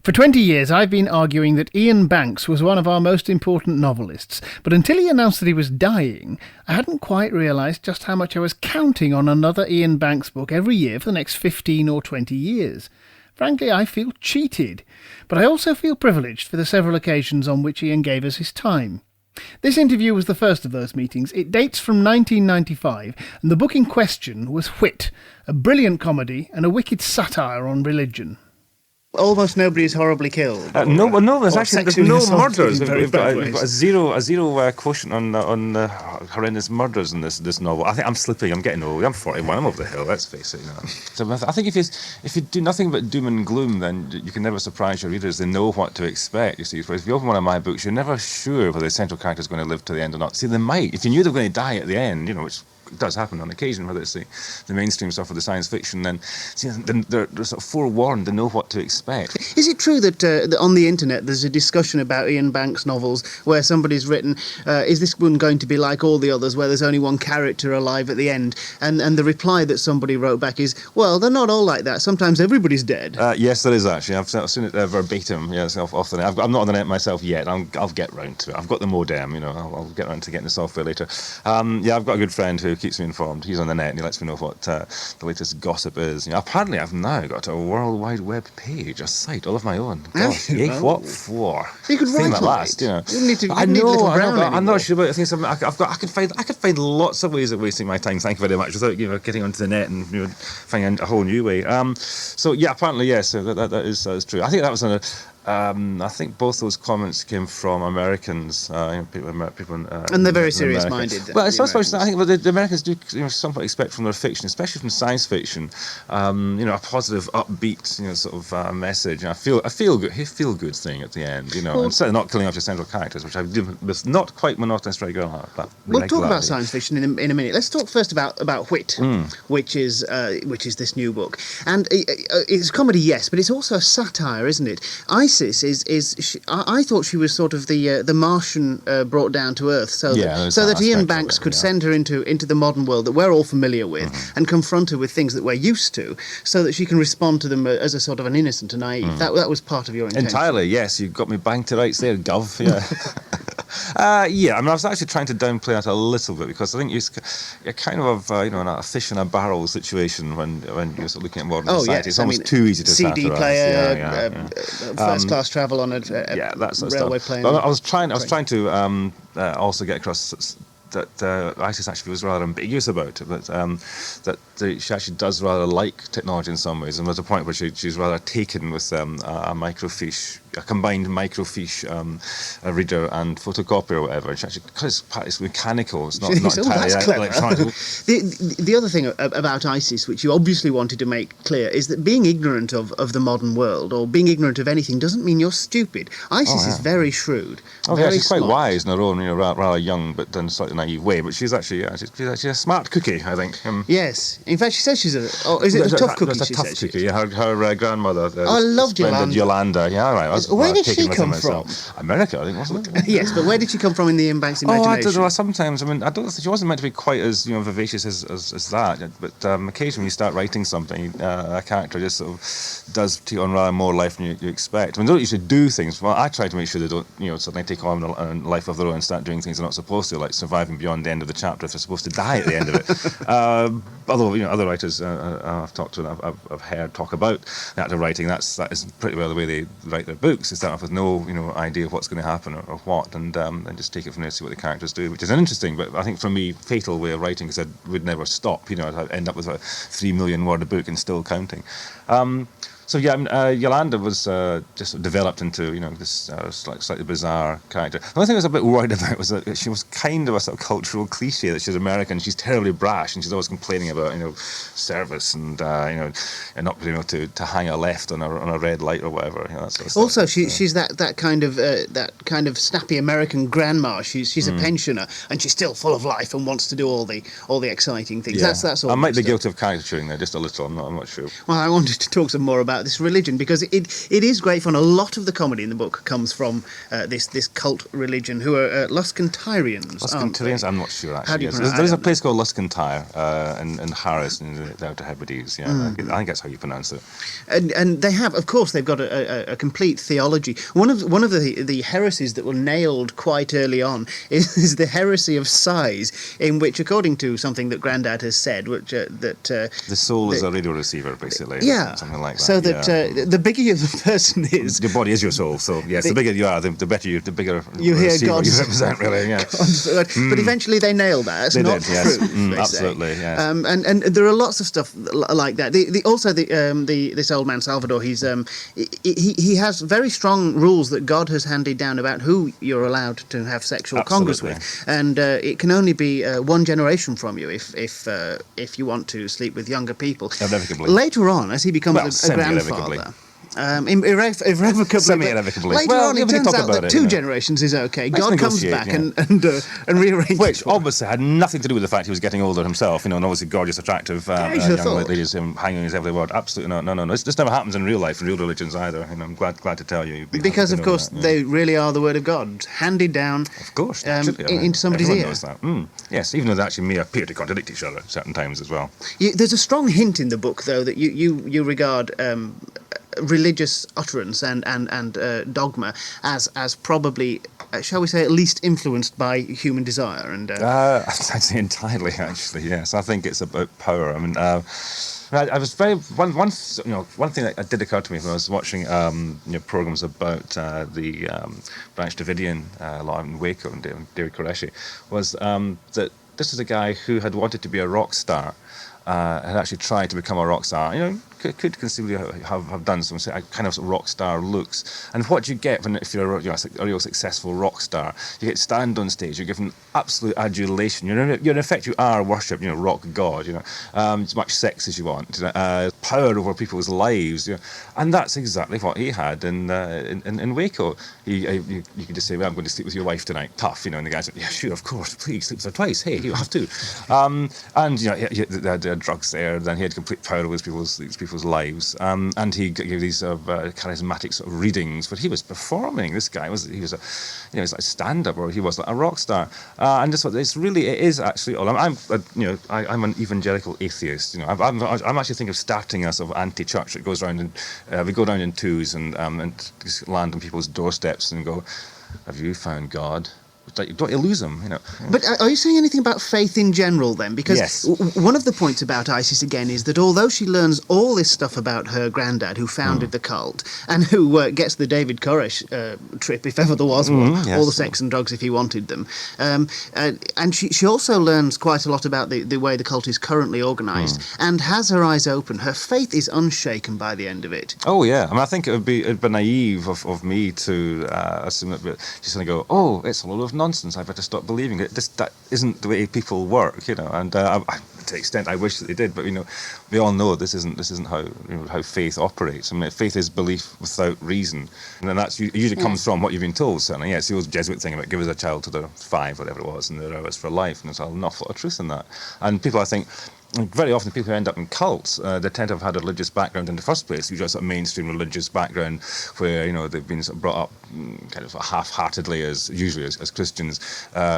For 20 years, I've been arguing that Iain Banks was one of our most important novelists, but until he announced that he was dying, I hadn't quite realised just how much I was counting on another Iain Banks book every year for the next 15 or 20 years. Frankly, I feel cheated, but I also feel privileged for the several occasions on which Iain gave us his time. This interview was the first of those meetings. It dates from 1995, and the book in question was Wit, a brilliant comedy and a wicked satire on religion. Almost nobody is horribly killed. There's no murders. We've got a zero quotient on horrendous murders in this novel. I think I'm slipping. I'm getting old. I'm 41. I'm over the hill. Let's face it. So I think if you do nothing but doom and gloom, then you can never surprise your readers. They know what to expect. You see, whereas if you open one of my books, you're never sure whether the central character is going to live to the end or not. See, they might. If you knew they were going to die at the end, which does happen on occasion, whether it's the mainstream stuff or the science fiction, then they're sort of forewarned. They know what to expect. Is it true that on the internet there's a discussion about Iain Banks novels where somebody's written, is this one going to be like all the others where there's only one character alive at the end? And the reply that somebody wrote back is, well, they're not all like that. Sometimes everybody's dead. Yes, there is actually. I've seen it verbatim. Yes, off the net. I'm not on the net myself yet. I'll get round to it. I've got the modem. I'll get round to getting the software later. I've got a good friend who keeps me informed. He's on the net and he lets me know what the latest gossip is. Apparently I've now got a World Wide Web page, a site all of my own. Gosh, what for? You could write at last, You need to. I know. I'm not sure, but I think I could find lots of ways of wasting my time. Thank you very much. Without getting onto the net and finding a whole new way. So yeah, apparently yes, that is true. I think that was I think both those comments came from Americans, people and they're very serious-minded. Well, it's not so much. I think the Americans do somewhat expect from their fiction, especially from science fiction, a positive, upbeat, sort of message. And I feel good thing at the end, and certainly not killing off your central characters, which I do with not quite monotonous regular. We'll talk about science fiction in a minute. Let's talk first about Wit, which is this new book, and it's comedy, yes, but it's also a satire, isn't it? I thought she was sort of the Martian brought down to Earth, so that Iain Banks could send her into the modern world that we're all familiar with and confront her with things that we're used to, so that she can respond to them as a sort of an innocent and naive. That was part of your intention. Entirely, yes. You got me bang to rights there, Gov. Yeah. I was actually trying to downplay that a little bit because I think you're kind of in a fish in a barrel situation when you're sort of looking at modern society. It's almost too easy to CD satirise. player, first class travel on a that sort of railway stuff. plane. But I was trying to also get across that Isis actually was rather ambiguous about it, but that she actually does rather like technology in some ways, and there's a point where she's rather taken with a microfiche, a combined microfiche a reader and photocopier or whatever. She actually, because it's mechanical, it's not entirely electronic. The other thing about Isis, which you obviously wanted to make clear, is that being ignorant of the modern world or being ignorant of anything doesn't mean you're stupid. Isis is very shrewd. She's quite wise in her own, rather young but in a slightly naive way. But she's actually a smart cookie, I think. Yes, in fact, she says she's a tough cookie. It's a tough cookie. Yeah, her grandmother. I loved Yolanda. Yeah, right. Where did she come from? America, I think, wasn't it? Yes, but where did she come from in the Iain Banks imagination? I don't know. Sometimes, I don't think she wasn't meant to be quite as vivacious as that. But occasionally, when you start writing something, a character just sort of does take on rather more life than you expect. They don't usually do things. Well, I try to make sure they don't, suddenly take on a life of their own and start doing things they're not supposed to, like surviving beyond the end of the chapter if they're supposed to die at the end of it. Although other writers I've talked to and I've heard talk about the act of writing, that is pretty well the way they write their books. They start off with no idea of what's going to happen or what, and just take it from there, see what the characters do, which is an interesting, but I think for me, fatal way of writing, because I would never stop. I'd end up with a 3 million word a book and still counting. So Yolanda was just developed into this slightly bizarre character. The only thing I was a bit worried about was that she was kind of a sort of cultural cliche that she's American. She's terribly brash and she's always complaining about service and not being able to hang a left on a red light or whatever. That sort of stuff. Also, she's that kind of snappy American grandma. She's a pensioner and she's still full of life and wants to do all the exciting things. Yeah. That's all. I might be guilty of caricaturing there just a little. I'm not sure. Well, I wanted to talk some more about about this religion, because it is great fun. A lot of the comedy in the book comes from this cult religion, who are Luscantarians. Luscantarians, I'm not sure actually. How do you Yes. pronounce? There's a place called Luscantire in Harris, in the Outer Hebrides. Yeah, I think that's how you pronounce it. And they have, of course, they've got a complete theology. One of the heresies that were nailed quite early on is the heresy of size, in which, according to something that Grandad has said, which The soul is a radio receiver, basically. Yeah, something like that. So that the bigger the person is, your body is your soul. So yes, the bigger you are, the better the bigger you hear receiver God's you represent. Really, yeah. But eventually they nail that. It's They not did, yes. proof, they say. Absolutely, yes. And there are lots of stuff like that. This old man Salvador, he has very strong rules that God has handed down about who you're allowed to have sexual congress with, and it can only be one generation from you if you want to sleep with younger people. Irrevocably. Later on, as he becomes a grandfather. Irrevocably. Semi-irrevocably. Later on, it turns out that two generations is okay. God comes back and rearranges. Which obviously had nothing to do with the fact he was getting older himself, and obviously gorgeous, attractive young ladies hanging his every word. Absolutely no. This never happens in real life, in real religions either. I'm glad to tell you. Because, of course, they really are the word of God, handed down of course, into somebody's ear. Knows that. Yes, even though they actually may appear to contradict each other at certain times as well. There's a strong hint in the book, though, that you regard religious utterance and dogma as probably, shall we say, at least influenced by human desire. And I'd say entirely, actually. Yes, I think it's about power. I mean, I was very one thing that did occur to me when I was watching programs about the Branch Davidian law in Waco and David Koreshi, was that this is a guy who had wanted to be a rock star. Had actually tried to become a rock star. Could conceivably have done some kind of rock star looks. And what you get if you're a real successful rock star, you get to stand on stage, you're given absolute adulation. In effect, you are worshipped, rock god, as much sex as you want, power over people's lives, and that's exactly what he had in Waco. You could just say, well, I'm going to sleep with your wife tonight, tough, and the guy said, yeah, sure, of course, please, sleep with her twice, hey, you have to. And they had drugs there, then he had complete power over these people's lives, and he gave these charismatic sort of readings, but he was performing. This guy was like a stand-up, or he was like a rock star, and this it is actually all. I'm an evangelical atheist. I'm actually thinking of starting a sort of anti-church that goes around and we go down in twos and just land on people's doorsteps and go, have you found God? Don't you lose them, But are you saying anything about faith in general then? Because yes. One of the points about Isis again is that although she learns all this stuff about her granddad who founded the cult and who gets the David Koresh trip, if ever there was one, all the sex and drugs if he wanted them, and she also learns quite a lot about the way the cult is currently organised and has her eyes open. Her faith is unshaken by the end of it. Oh yeah, I mean I think it'd be naive of me to assume that she's going to go, oh, it's a lot of nonsense, I better stop believing it. That isn't the way people work, and to the extent I wish that they did, but we all know this isn't how faith operates. I mean, faith is belief without reason, and then that's usually comes from what you've been told. Certainly, it's the old Jesuit thing about give us a child till they're 5, whatever it was, and they're ours for life, and there's an awful lot of truth in that. And people, I think, very often people who end up in cults, they tend to have had a religious background in the first place, usually a sort of mainstream religious background where they've been sort of brought up kind of half-heartedly as Christians,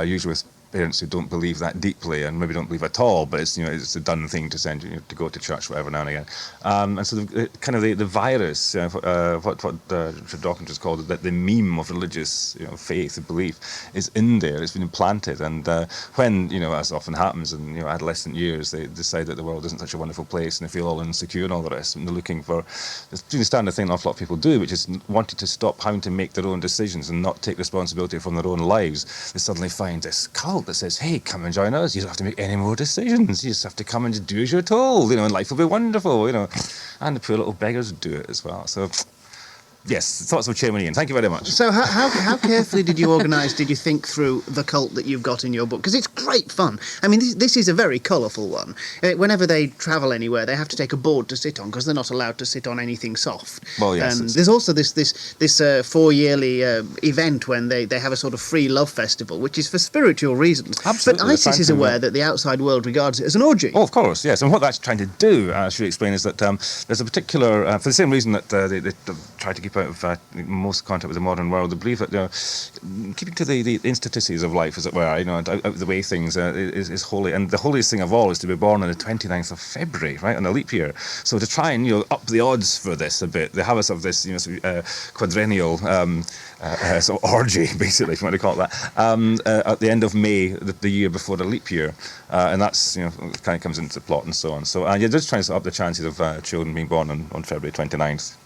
usually with parents who don't believe that deeply and maybe don't believe at all, but it's a done thing to send you to go to church whatever now and again, and so the virus, what Richard Dawkins has called it, that the meme of religious faith and belief is in there. It's been implanted, and when as often happens in adolescent years, they decide that the world isn't such a wonderful place and they feel all insecure and all the rest, and they're looking for the standard thing an awful lot of people do, which is wanting to stop having to make their own decisions and not take responsibility from their own lives. They suddenly find this cult that says, hey, come and join us, you don't have to make any more decisions, you just have to come and do as you're told, and life will be wonderful, and the poor little beggars do it as well. So Yes, thoughts of Chairman Iain. Thank you very much. So how carefully did you think through the cult that you've got in your book? Because it's great fun. I mean, this is a very colourful one. Whenever they travel anywhere, they have to take a board to sit on because they're not allowed to sit on anything soft. Well, yes. And there's also this 4-yearly event when they have a sort of free love festival, which is for spiritual reasons. Absolutely. But ISIS is aware that the outside world regards it as an orgy. Oh, of course, yes. And what that's trying to do, I should explain, is that there's a particular, for the same reason that they try to keep out of most contact with the modern world, they believe that keeping to the intricacies of life, as it were, out of the way things is holy. And the holiest thing of all is to be born on the 29th of February, right, on a leap year. So to try and up the odds for this a bit, they have a sort of this quadrennial sort of orgy, basically, if you want to call it that, at the end of May, the year before the leap year. And that's, kind of comes into the plot and so on. So you're just trying to up the chances of children being born on February 29th.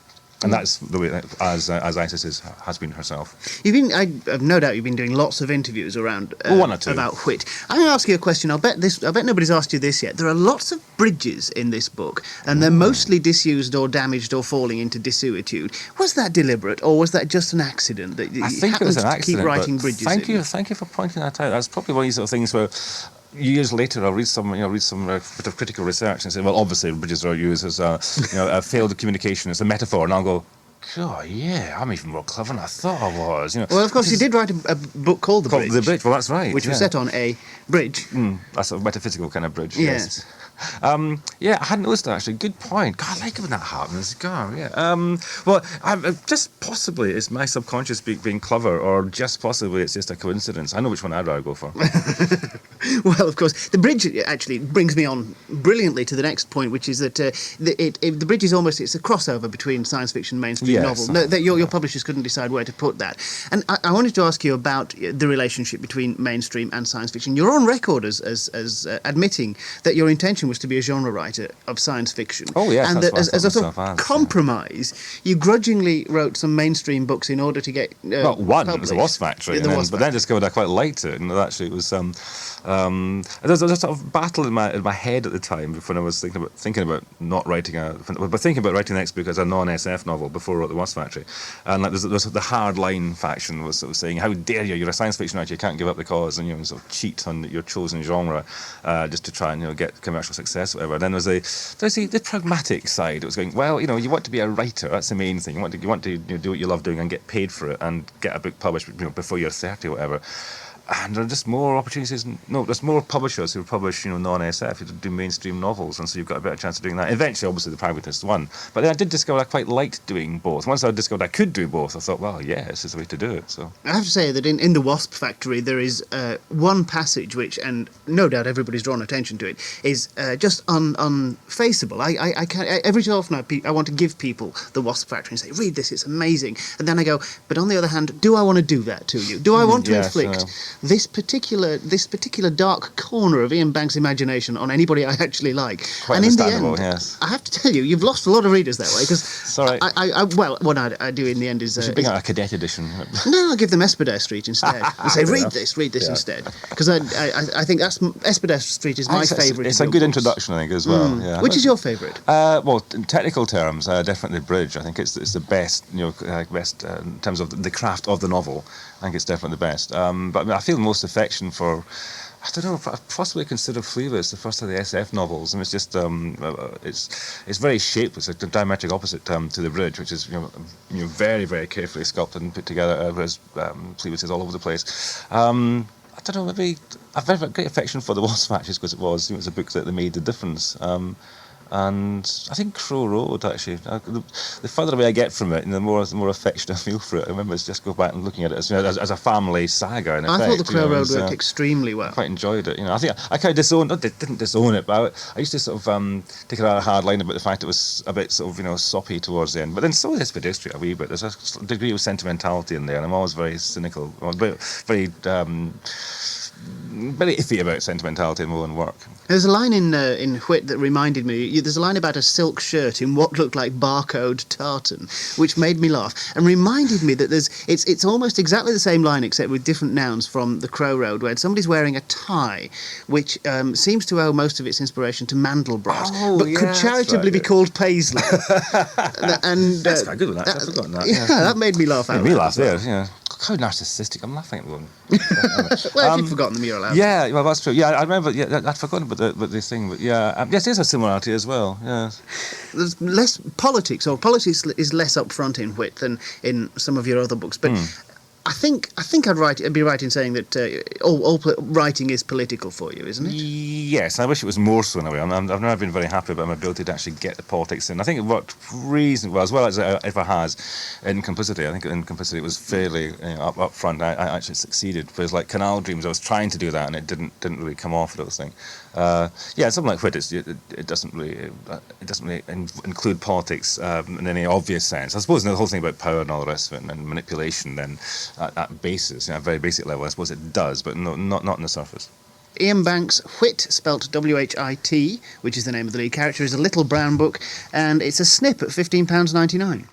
And that's the way as ISIS has been herself. I've no doubt you've been doing lots of interviews around one or two about Whit. I'm going to ask you a question. I bet nobody's asked you this yet. There are lots of bridges in this book, and they're mostly disused or damaged or falling into desuetude. Was that deliberate, or was that just an accident that you happened to keep writing bridges? Thank you for pointing that out. That's probably one of these sort of things where years later, I'll read some bit of critical research and say, well, obviously bridges are used as a failed communication, as a metaphor, and I'll go, God, yeah, I'm even more clever than I thought I was. Well, of course, you did write a book called The Bridge. The Bridge, well, that's right. Which was set on a bridge. That's a metaphysical kind of bridge. Yes. Yeah, I hadn't noticed that, actually. Good point. God, I like it when that happens. God, yeah. Well, just possibly it's my subconscious being clever, or just possibly it's just a coincidence. I know which one I'd rather go for. Well, of course, the bridge actually brings me on brilliantly to the next point, which is that the bridge is it's a crossover between science fiction and mainstream novel. No, your publishers couldn't decide where to put that. And I wanted to ask you about the relationship between mainstream and science fiction. You're on record as admitting that your intention was to be a genre writer of science fiction. Oh, yes, and that's that as a sort of compromise, you grudgingly wrote some mainstream books in order to get well, one published. Was The Wasp Factory, but then discovered I quite liked it, and actually it was there was a sort of battle in my head at the time when I was thinking about writing the next book as a non-SF novel before I wrote The Wasp Factory, and like there's the hard line faction was sort of saying, how dare you, you're a science fiction writer, you can't give up the cause, and sort of cheat on your chosen genre just to try and get commercial success, or whatever. And then there's the pragmatic side. It was going, well, you want to be a writer, that's the main thing. You want to do what you love doing and get paid for it and get a book published before you're 30 or whatever. And there are just more opportunities. No, there's more publishers who publish, non-SF, who do mainstream novels, and so you've got a better chance of doing that. Eventually, obviously, the pragmatist won. But then I did discover I quite liked doing both. Once I discovered I could do both, I thought, well, yeah, this is the way to do it. So I have to say that in The Wasp Factory, there is one passage which, and no doubt everybody's drawn attention to it, is just unfaceable. I can't, every so often I want to give people The Wasp Factory and say, read this, it's amazing. And then I go, but on the other hand, do I want to do that to you? Do I want to inflict this particular dark corner of Iain Banks' imagination on anybody I actually like? Quite and in the end, yes. I have to tell you, you've lost a lot of readers that way, because Sorry. what I do in the end is bring out a cadet edition. No, I'll give them Espadère Street instead and say read this instead, because I think Espadère Street is my favourite. It's a good introduction, I think, as well. Yeah. Which is your favourite? Well, in technical terms, definitely Bridge. I think it's the best, best in terms of the craft of the novel. I think it's definitely the best. But I feel most affection for, I don't know, I possibly consider Fleabus the first of the SF novels. And it's just, it's very shapeless. It's a diametric opposite to The Bridge, which is very, very carefully sculpted and put together, whereas Fleabus is all over the place. I don't know, maybe I've very great affection for The Wasp Factory because it was a book that made the difference. And I think Crow Road, actually, the further away I get from it, the more affection I feel for it. I remember just go back and looking at it as a family saga. In effect, I thought the Crow Road worked extremely well. I quite enjoyed it. I think I kind of didn't disown it, but I used to sort of take a hard line about the fact it was a bit sort of soppy towards the end. But then so is Pedestrian a wee bit. There's a degree of sentimentality in there, and I'm always very cynical, very very iffy about sentimentality in my own work. There's a line in Whit that reminded me. There's a line about a silk shirt in what looked like barcode tartan, which made me laugh and reminded me that it's almost exactly the same line except with different nouns from The Crow Road, where somebody's wearing a tie, which seems to owe most of its inspiration to Mandelbrot, but could charitably be called Paisley. And That's quite good with that. I've forgotten that. Yeah, that made me laugh out Made me loud laugh as well. there. Yeah. How narcissistic! I'm laughing at them. Well, if you'd forgotten them, you're allowed. Yeah, well, that's true. Yeah, I remember. Yeah, I'd forgotten about the thing, but yeah, yes, there's a similarity as well. Yeah. There's less politics, or politics is less upfront in Whit than in some of your other books. But I think I'd be right in saying that all writing is political for you, isn't it? Yes, I wish it was more so in a way. I've never been very happy about my ability to actually get the politics in. I think it worked reasonably well as it ever has in Complicity. I think in Complicity it was fairly up front. I actually succeeded. Whereas like Canal Dreams, I was trying to do that and it didn't really come off. I don't think. Yeah, something like Whit, it doesn't really include politics in any obvious sense. I suppose the whole thing about power and all the rest of it and manipulation, then at basis, a very basic level, I suppose it does, but not on the surface. Iain Banks' Whit, spelt W-H-I-T, which is the name of the lead character, is a little brown book, and it's a snip at £15.99.